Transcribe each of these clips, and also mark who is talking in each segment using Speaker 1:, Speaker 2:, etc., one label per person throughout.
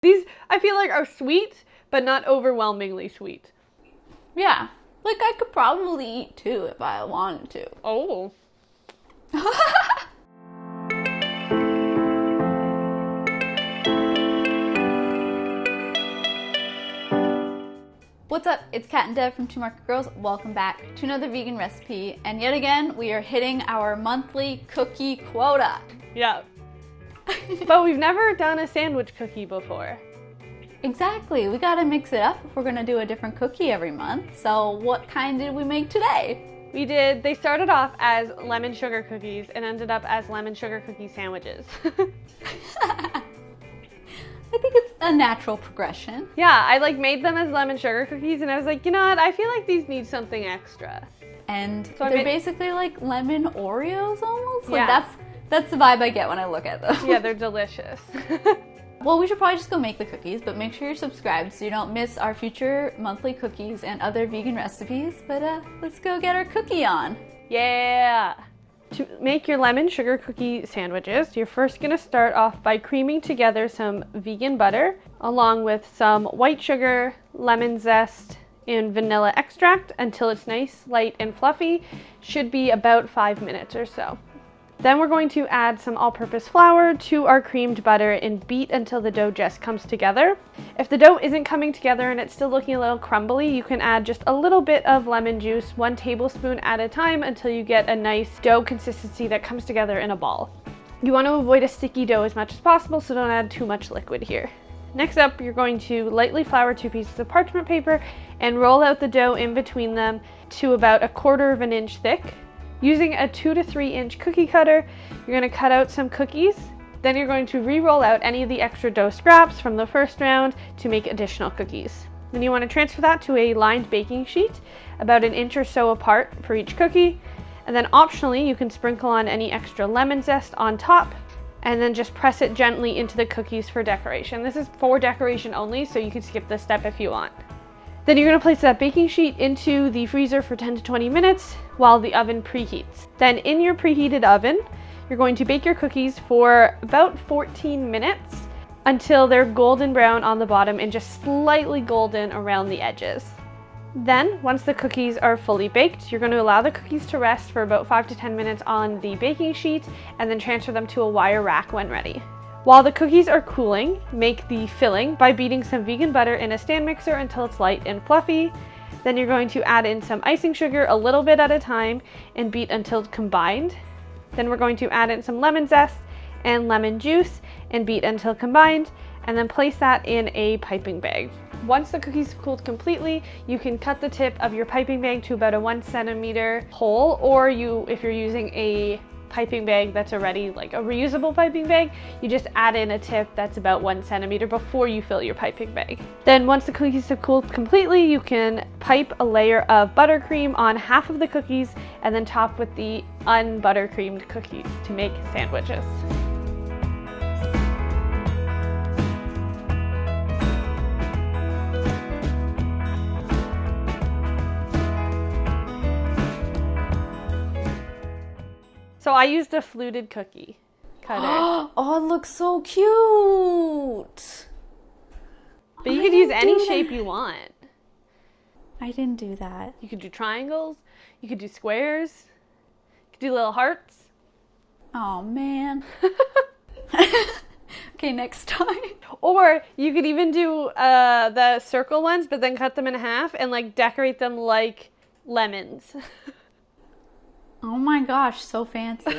Speaker 1: These, I feel like, are sweet, but not overwhelmingly sweet.
Speaker 2: Yeah. Like, I could probably eat two if I wanted to.
Speaker 1: Oh.
Speaker 2: What's up? It's Kat and Deb from Two Market Girls. Welcome back to another vegan recipe. And yet again, we are hitting our monthly cookie quota.
Speaker 1: Yeah. But we've never done a sandwich cookie before.
Speaker 2: Exactly. We gotta mix it up if we're gonna do a different cookie every month. So what kind did we make today?
Speaker 1: They started off as lemon sugar cookies and ended up as lemon sugar cookie sandwiches.
Speaker 2: I think it's a natural progression.
Speaker 1: Yeah, I made them as lemon sugar cookies and I was like, you know what, I feel like these need something extra.
Speaker 2: And
Speaker 1: so
Speaker 2: they're basically like lemon Oreos almost?
Speaker 1: Yeah.
Speaker 2: Like that's the vibe I get when I look at them.
Speaker 1: Yeah, they're delicious.
Speaker 2: Well, we should probably just go make the cookies, but make sure you're subscribed so you don't miss our future monthly cookies and other vegan recipes. But let's go get our cookie on.
Speaker 1: Yeah! To make your lemon sugar cookie sandwiches, you're first going to start off by creaming together some vegan butter along with some white sugar, lemon zest, and vanilla extract until it's nice, light, and fluffy. Should be about 5 minutes or so. Then we're going to add some all-purpose flour to our creamed butter and beat until the dough just comes together. If the dough isn't coming together and it's still looking a little crumbly, you can add just a little bit of lemon juice, 1 tablespoon at a time, until you get a nice dough consistency that comes together in a ball. You want to avoid a sticky dough as much as possible, so don't add too much liquid here. Next up, you're going to lightly flour 2 pieces of parchment paper and roll out the dough in between them to about 1/4 inch thick. Using a 2 to 3 inch cookie cutter, you're going to cut out some cookies. Then you're going to re-roll out any of the extra dough scraps from the first round to make additional cookies. Then you want to transfer that to a lined baking sheet about 1 inch or so apart for each cookie. And then optionally, you can sprinkle on any extra lemon zest on top and then just press it gently into the cookies for decoration. This is for decoration only, so you can skip this step if you want. Then you're going to place that baking sheet into the freezer for 10 to 20 minutes while the oven preheats. Then in your preheated oven, you're going to bake your cookies for about 14 minutes until they're golden brown on the bottom and just slightly golden around the edges. Then, once the cookies are fully baked, you're going to allow the cookies to rest for about 5 to 10 minutes on the baking sheet and then transfer them to a wire rack when ready. While the cookies are cooling, make the filling by beating some vegan butter in a stand mixer until it's light and fluffy. Then you're going to add in some icing sugar a little bit at a time and beat until combined. Then we're going to add in some lemon zest and lemon juice and beat until combined, and then place that in a piping bag. Once the cookies have cooled completely, you can cut the tip of your piping bag to about a 1 centimeter hole, or if you're using a piping bag that's already like a reusable piping bag, you just add in a tip that's about 1 centimeter before you fill your piping bag. Then once the cookies have cooled completely, you can pipe a layer of buttercream on half of the cookies and then top with the unbuttercreamed cookies to make sandwiches. So I used a fluted cookie cutter.
Speaker 2: Oh, it looks so cute.
Speaker 1: But you could use any shape you want.
Speaker 2: I didn't do that.
Speaker 1: You could do triangles, you could do squares, you could do little hearts.
Speaker 2: Oh, man. Okay, next time.
Speaker 1: Or you could even do the circle ones, but then cut them in half and decorate them like lemons.
Speaker 2: Oh my gosh, so fancy.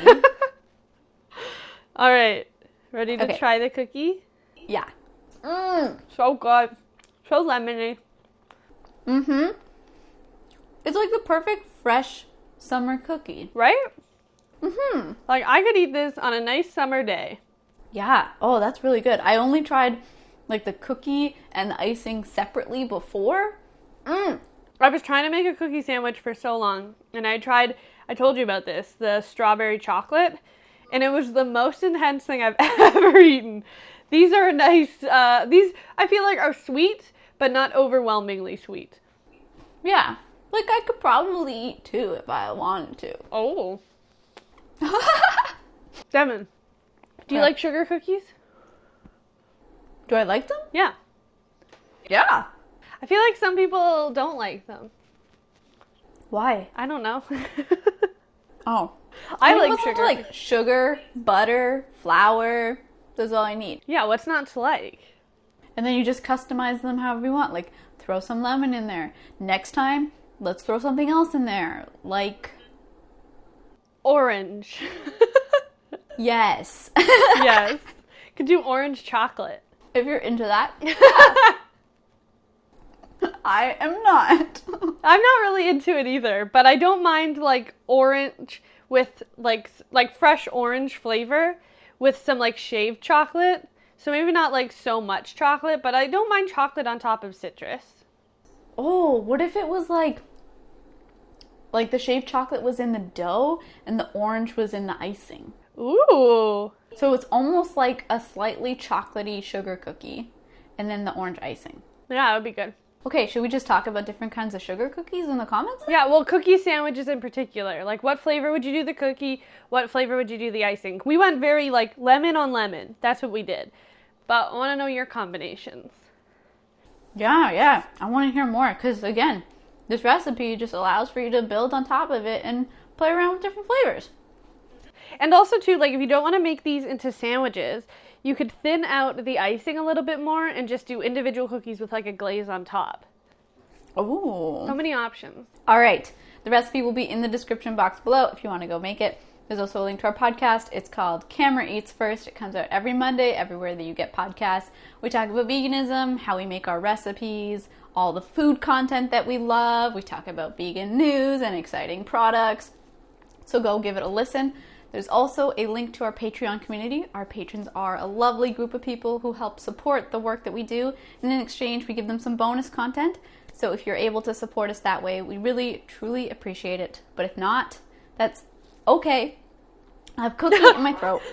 Speaker 1: All right, ready to try the cookie?
Speaker 2: Yeah.
Speaker 1: So good. So lemony.
Speaker 2: Mm-hmm. It's like the perfect fresh summer cookie.
Speaker 1: Right?
Speaker 2: Mm-hmm.
Speaker 1: I could eat this on a nice summer day.
Speaker 2: Yeah. Oh, that's really good. I only tried the cookie and the icing separately before.
Speaker 1: I was trying to make a cookie sandwich for so long, and I told you about this, the strawberry chocolate, and it was the most intense thing I've ever eaten. These are nice, these I feel like are sweet, but not overwhelmingly sweet.
Speaker 2: Yeah, I could probably eat 2 if I wanted to.
Speaker 1: Oh. Devin, do you like sugar cookies?
Speaker 2: Do I like them?
Speaker 1: Yeah.
Speaker 2: Yeah.
Speaker 1: I feel like some people don't like them.
Speaker 2: Why?
Speaker 1: I don't know.
Speaker 2: Oh.
Speaker 1: I
Speaker 2: mean,
Speaker 1: like
Speaker 2: what's not
Speaker 1: sugar.
Speaker 2: to like sugar, butter, flour. That's all I need.
Speaker 1: Yeah, what's not to like?
Speaker 2: And then you just customize them however you want. Like, throw some lemon in there. Next time, let's throw something else in there. Like...
Speaker 1: Orange.
Speaker 2: Yes.
Speaker 1: Yes. Could do orange chocolate.
Speaker 2: If you're into that. I am not.
Speaker 1: I'm not really into it either, but I don't mind like orange with like fresh orange flavor with some like shaved chocolate. So maybe not like so much chocolate, but I don't mind chocolate on top of citrus.
Speaker 2: Oh, what if it was like the shaved chocolate was in the dough and the orange was in the icing?
Speaker 1: Ooh.
Speaker 2: So it's almost like a slightly chocolatey sugar cookie and then the orange icing.
Speaker 1: Yeah, that would be good.
Speaker 2: Okay, should we just talk about different kinds of sugar cookies in the comments?
Speaker 1: Yeah, well, cookie sandwiches in particular. Like, what flavor would you do the cookie? What flavor would you do the icing? We went very, like, lemon on lemon. That's what we did. But I want to know your combinations.
Speaker 2: Yeah. I want to hear more because, again, this recipe just allows for you to build on top of it and play around with different flavors.
Speaker 1: And also, too, like, if you don't want to make these into sandwiches, you could thin out the icing a little bit more and just do individual cookies with, like, a glaze on top.
Speaker 2: Oh.
Speaker 1: So many options.
Speaker 2: All right. The recipe will be in the description box below if you want to go make it. There's also a link to our podcast. It's called Camera Eats First. It comes out every Monday, everywhere that you get podcasts. We talk about veganism, how we make our recipes, all the food content that we love. We talk about vegan news and exciting products. So go give it a listen. There's also a link to our Patreon community. Our patrons are a lovely group of people who help support the work that we do. And in exchange, we give them some bonus content. So if you're able to support us that way, we really, truly appreciate it. But if not, that's okay. I have cookie in my throat.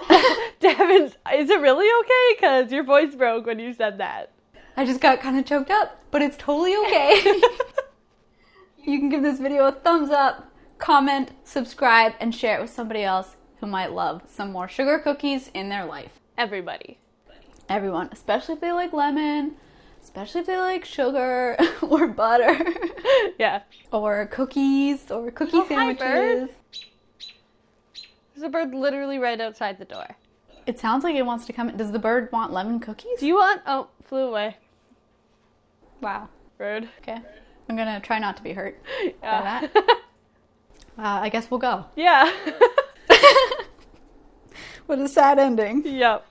Speaker 1: Devin, is it really okay? Because your voice broke when you said that.
Speaker 2: I just got kind of choked up, but it's totally okay. You can give this video a thumbs up, comment, subscribe, and share it with somebody else who might love some more sugar cookies in their life.
Speaker 1: Everybody.
Speaker 2: Everyone, especially if they like lemon, especially if they like sugar or butter.
Speaker 1: Yeah.
Speaker 2: Or cookies or cookie
Speaker 1: Oh, hi,
Speaker 2: sandwiches.
Speaker 1: bird. There's a bird literally right outside the door.
Speaker 2: It sounds like it wants to come in. Does the bird want lemon cookies?
Speaker 1: Do you want... Oh, flew away.
Speaker 2: Wow.
Speaker 1: Bird.
Speaker 2: Okay. I'm gonna try not to be hurt by
Speaker 1: Yeah.
Speaker 2: that. I guess we'll go.
Speaker 1: Yeah.
Speaker 2: What a sad ending.
Speaker 1: Yep.